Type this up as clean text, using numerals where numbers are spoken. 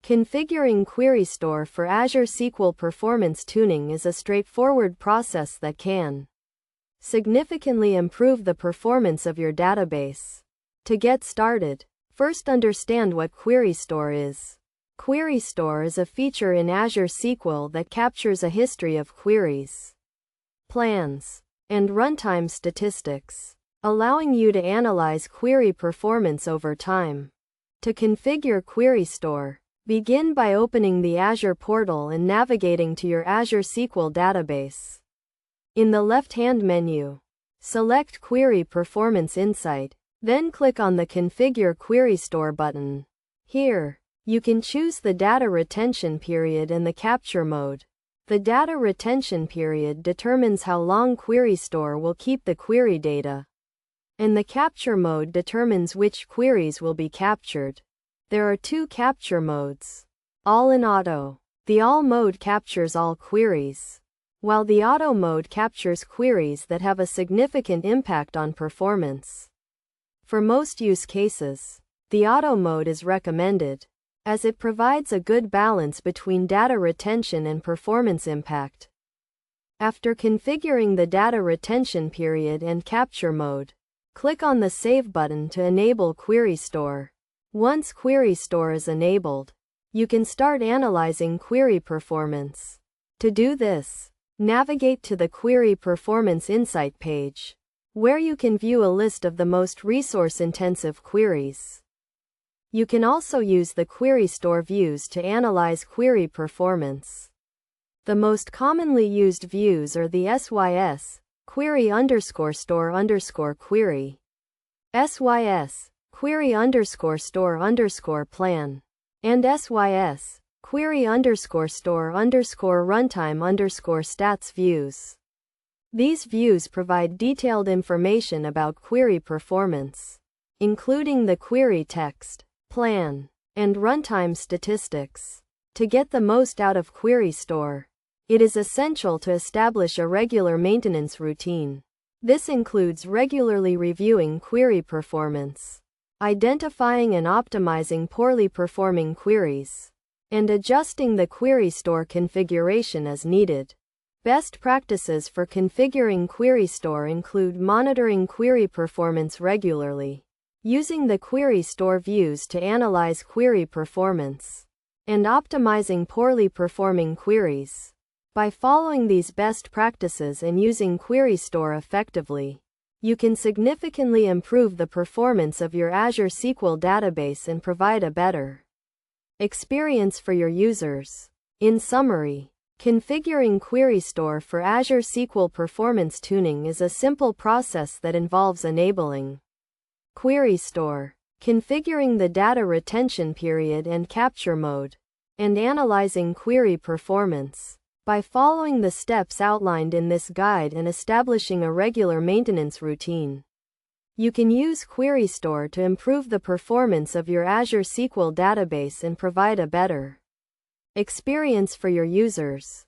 Configuring Query Store for Azure SQL performance tuning is a straightforward process that can significantly improve the performance of your database. To get started, first understand what Query Store is. Query Store is a feature in Azure SQL that captures a history of queries, plans, and runtime statistics, allowing you to analyze query performance over time. To configure Query Store, begin by opening the Azure portal and navigating to your Azure SQL database. In the left-hand menu, select Query Performance Insight, then click on the Configure Query Store button. Here, you can choose the data retention period and the capture mode. The data retention period determines how long Query Store will keep the query data, and the capture mode determines which queries will be captured. There are two capture modes: All and Auto. The All mode captures all queries, while the Auto mode captures queries that have a significant impact on performance. For most use cases, the Auto mode is recommended, as it provides a good balance between data retention and performance impact. After configuring the data retention period and capture mode, click on the Save button to enable Query Store. Once Query Store is enabled, you can start analyzing query performance. To do this, navigate to the Query Performance Insight page, where you can view a list of the most resource-intensive queries. You can also use the Query Store views to analyze query performance. The most commonly used views are the SYS, Query_Store_Query, SYS, Query_Store_Plan, and SYS, Query_Store_Runtime_Stats views. These views provide detailed information about query performance, including the query text, plan, and runtime statistics. To get the most out of Query Store, it is essential to establish a regular maintenance routine. This includes regularly reviewing query performance, identifying and optimizing poorly performing queries, and adjusting the Query Store configuration as needed. Best practices for configuring Query Store include monitoring query performance regularly, using the Query Store views to analyze query performance, and optimizing poorly performing queries. By following these best practices and using Query Store effectively, you can significantly improve the performance of your Azure SQL database and provide a better experience for your users. In summary, configuring Query Store for Azure SQL performance tuning is a simple process that involves enabling Query Store, configuring the data retention period and capture mode, and analyzing query performance. By following the steps outlined in this guide and establishing a regular maintenance routine, you can use Query Store to improve the performance of your Azure SQL database and provide a better experience for your users.